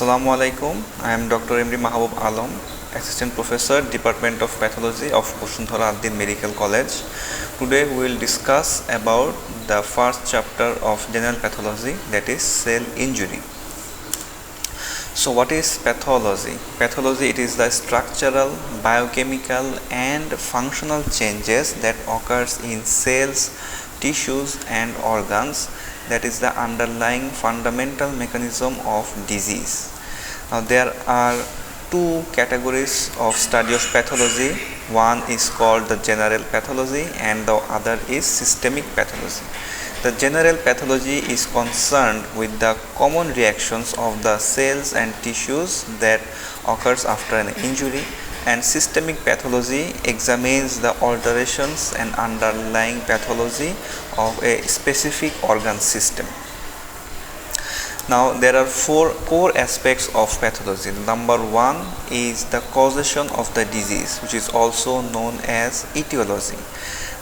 Assalamu alaikum. I am Dr. Mahbub, Assistant Professor, Department of Pathology of Bashundhara Ad-din Medical College. Today we will discuss about the first chapter of general pathology, that is cell injury. So what is pathology? Pathology, it is the structural, biochemical and functional changes that occurs in cells, tissues and organs, that is the underlying fundamental mechanism of disease. Now there are two categories of study of pathology. One is called the general pathology and the other is systemic pathology. The general pathology is concerned with the common reactions of the cells and tissues that occurs after an injury, and systemic pathology examines the alterations and underlying pathology of a specific organ system. Now there are four core aspects of pathology. Number one is the causation of the disease, which is also known as etiology.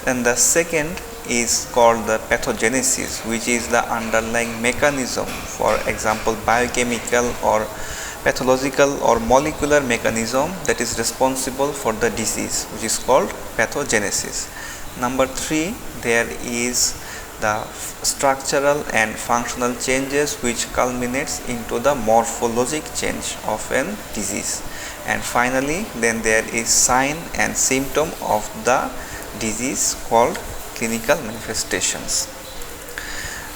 And the second is called the pathogenesis, which is the underlying mechanism, for example biochemical or pathological or molecular mechanism that is responsible for the disease, which is called pathogenesis. Number three, there is the structural and functional changes which culminates into the morphologic change of an disease. And finally, then there is sign and symptom of the disease called clinical manifestations.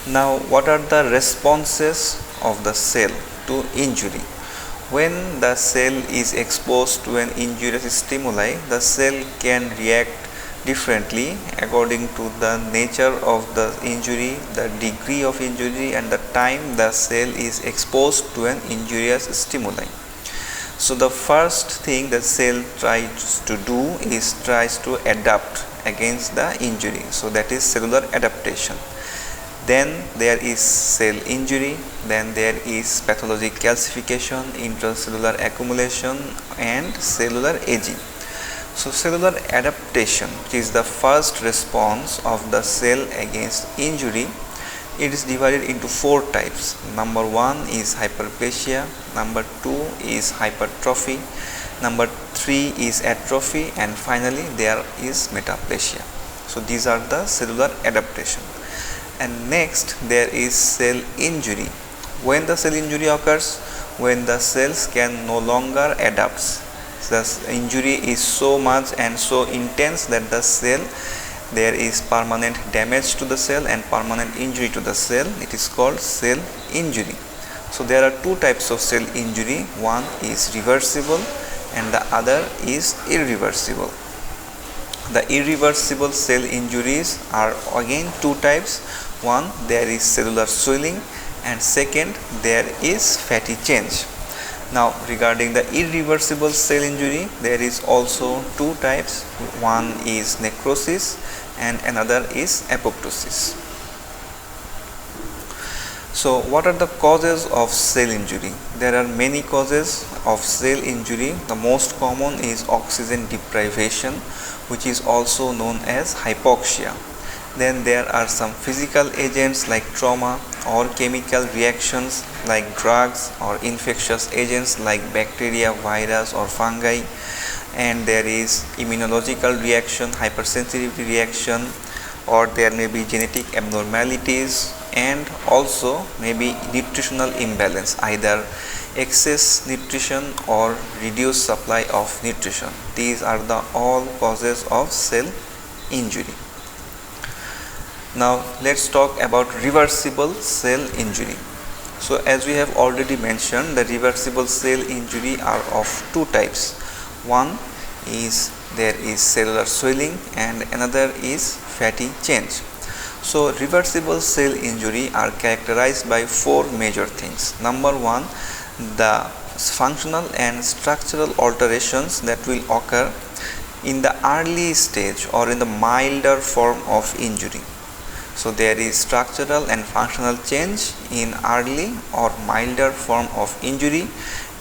Now, what are the responses of the cell to injury? When the cell is exposed to an injurious stimuli, the cell can react differently according to the nature of the injury, the degree of injury and the time the cell is exposed to an injurious stimuli. So the first thing the cell tries to do is tries to adapt against the injury. So that is cellular adaptation. Then there is cell injury, then there is pathologic calcification, intracellular accumulation and cellular aging. So cellular adaptation, which is the first response of the cell against injury, it is divided into four types. Number one is hyperplasia, number two is hypertrophy, number three is atrophy, and finally there is metaplasia. So these are the cellular adaptation. And next there is cell injury. When the cell injury occurs, when the cells can no longer adapt, the injury is so much and so intense that the cell, there is permanent damage to the cell and permanent injury to the cell, it is called cell injury. So there are two types of cell injury, one is reversible and the other is irreversible. The irreversible cell injuries are again two types. One, there is cellular swelling, and second, there is fatty change. Now regarding the irreversible cell injury, there is also two types. One is necrosis and another is apoptosis. So what are the causes of cell injury? There are many causes of cell injury. The most common is oxygen deprivation, which is also known as hypoxia. Then there are some physical agents like trauma or chemical reactions like drugs or infectious agents like bacteria, virus or fungi. And there is immunological reaction, hypersensitivity reaction, or there may be genetic abnormalities, and also maybe nutritional imbalance, either excess nutrition or reduced supply of nutrition. These are the all causes of cell injury. Now let's talk about reversible cell injury. So as we have already mentioned, the reversible cell injury are of two types. One is there is cellular swelling and another is fatty change. So reversible cell injury are characterized by four major things. Number one, the functional and structural alterations that will occur in the early stage or in the milder form of injury. So there is structural and functional change in early or milder form of injury,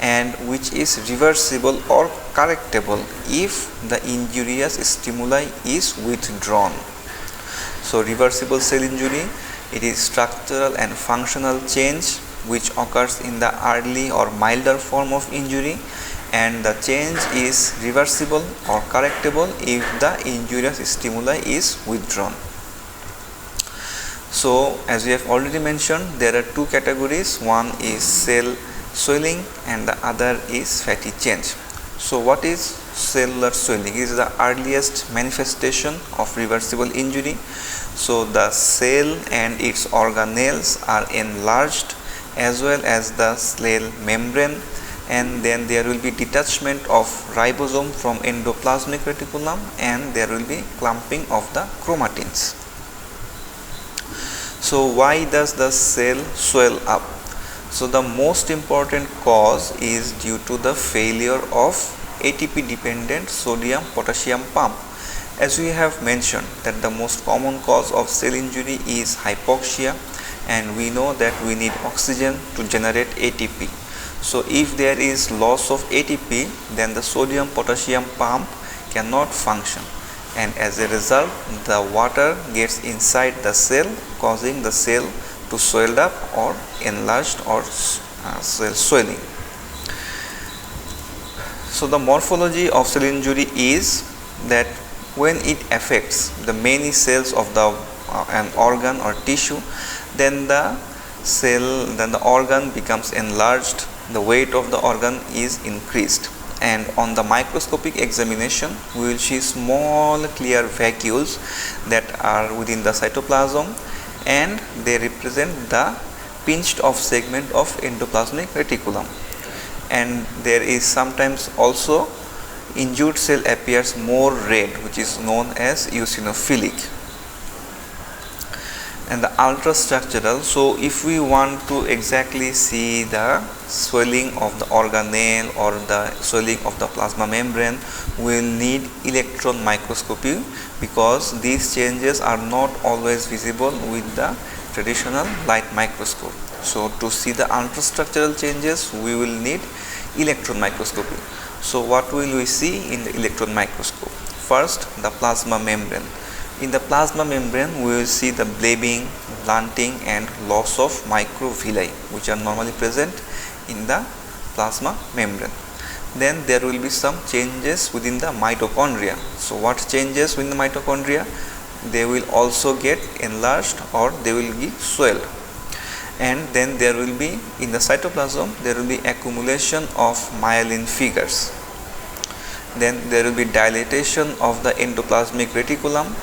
and which is reversible or correctable if the injurious stimuli is withdrawn. So reversible cell injury, it is structural and functional change which occurs in the early or milder form of injury, and the change is reversible or correctable if the injurious stimuli is withdrawn. So as we have already mentioned, there are two categories. One is cell swelling and the other is fatty change. So what is cellular swelling? It is the earliest manifestation of reversible injury. So the cell and its organelles are enlarged, as well as the cell membrane, and then there will be detachment of ribosome from endoplasmic reticulum, and there will be clumping of the chromatins. So why does the cell swell up? So the most important cause is due to the failure of ATP dependent sodium potassium pump. As we have mentioned that the most common cause of cell injury is hypoxia, and we know that we need oxygen to generate ATP. So if there is loss of ATP, then the sodium potassium pump cannot function, and as a result the water gets inside the cell, causing the cell to swell up or enlarged or cell swelling. So the morphology of cell injury is that when it affects the many cells of the an organ or tissue, then the organ becomes enlarged, the weight of the organ is increased, and on the microscopic examination we will see small clear vacuoles that are within the cytoplasm, and they represent the pinched off segment of endoplasmic reticulum. And there is sometimes also injured cell appears more red, which is known as eosinophilic. And the ultrastructural, so if we want to exactly see the swelling of the organelle or the swelling of the plasma membrane, we will need electron microscopy, because these changes are not always visible with the traditional light microscope. So to see the ultrastructural changes, we will need electron microscopy. So what will we see in the electron microscope? First, the plasma membrane. In the plasma membrane, we will see the blebbing, blunting and loss of microvilli, which are normally present in the plasma membrane. Then there will be some changes within the mitochondria. So what changes within the mitochondria? They will also get enlarged or they will be swelled. And then there will be in the cytoplasm, there will be accumulation of myelin figures. Then there will be dilatation of the endoplasmic reticulum,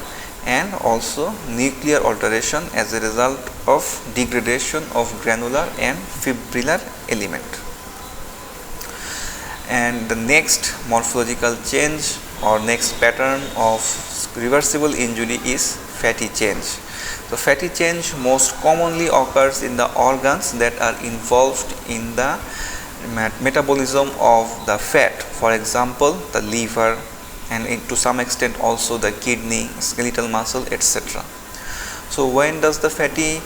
and also nuclear alteration as a result of degradation of granular and fibrillar element. And the next morphological change or next pattern of reversible injury is fatty change. So fatty change most commonly occurs in the organs that are involved in the metabolism of the fat, for example the liver, and to some extent also the kidney, skeletal muscle, etc. So when does the fatty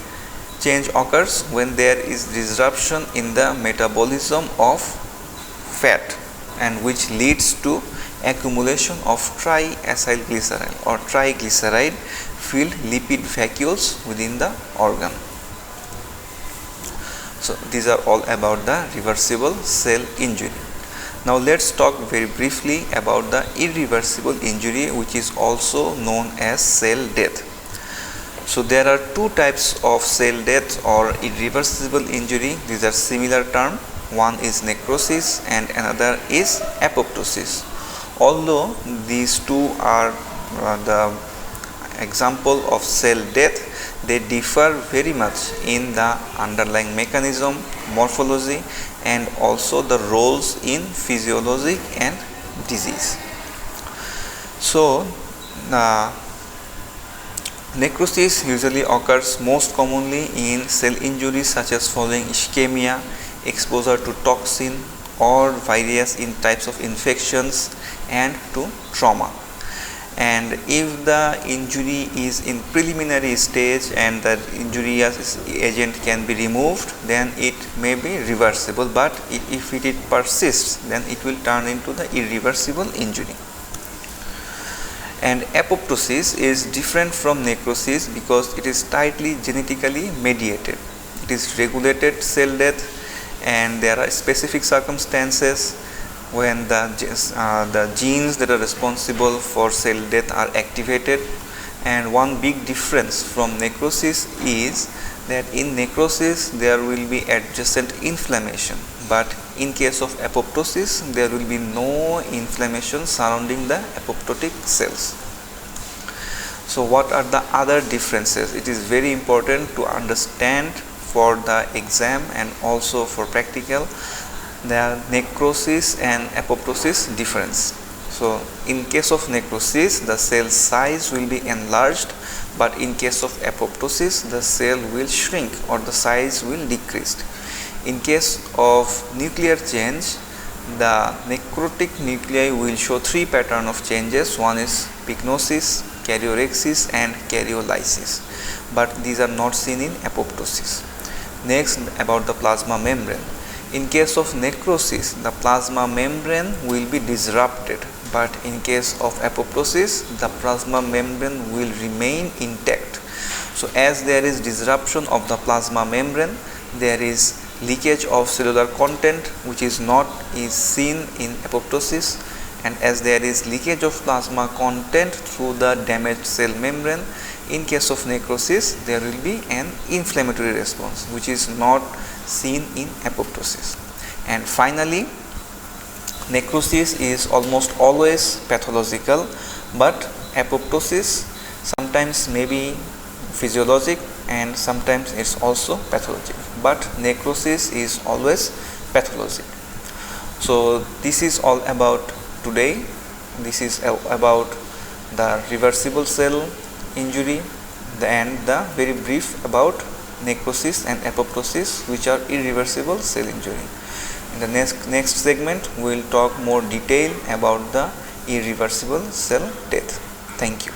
change occurs? When there is disruption in the metabolism of fat, and which leads to accumulation of triacylglycerol or triglyceride filled lipid vacuoles within the organ. So these are all about the reversible cell injury. Now let's talk very briefly about the irreversible injury, which is also known as cell death. So there are two types of cell death or irreversible injury. These are similar terms. One is necrosis and another is apoptosis. Although these two are the example of cell death, they differ very much in the underlying mechanism, morphology, and also the roles in physiology and disease. So necrosis usually occurs most commonly in cell injuries such as following ischemia, exposure to toxin or various types of infections, and to trauma. And if the injury is in preliminary stage and the injurious agent can be removed, then it may be reversible, but if it persists, then it will turn into the irreversible injury. And apoptosis is different from necrosis because it is tightly genetically mediated. It is regulated cell death, and there are specific circumstances when the genes that are responsible for cell death are activated. And one big difference from necrosis is that in necrosis there will be adjacent inflammation, but in case of apoptosis there will be no inflammation surrounding the apoptotic cells. So what are the other differences? It is very important to understand for the exam and also for practical the necrosis and apoptosis difference. So in case of necrosis the cell size will be enlarged, but in case of apoptosis the cell will shrink or the size will decrease. In case of nuclear change, the necrotic nuclei will show three patterns of changes. One is pycnosis, karyorrhexis and karyolysis, but these are not seen in apoptosis. Next, about the plasma membrane. In case of necrosis, the plasma membrane will be disrupted, but in case of apoptosis, the plasma membrane will remain intact. So as there is disruption of the plasma membrane, there is leakage of cellular content which is seen in apoptosis, and as there is leakage of plasma content through the damaged cell membrane, in case of necrosis there will be an inflammatory response which is not seen in apoptosis. And finally, necrosis is almost always pathological, but apoptosis sometimes may be physiologic and sometimes it's also pathologic, but necrosis is always pathologic. So this is all about today. This is about the reversible cell injury and the very brief about necrosis and apoptosis, which are irreversible cell injury. In the next segment we will talk more detail about the irreversible cell death. Thank you.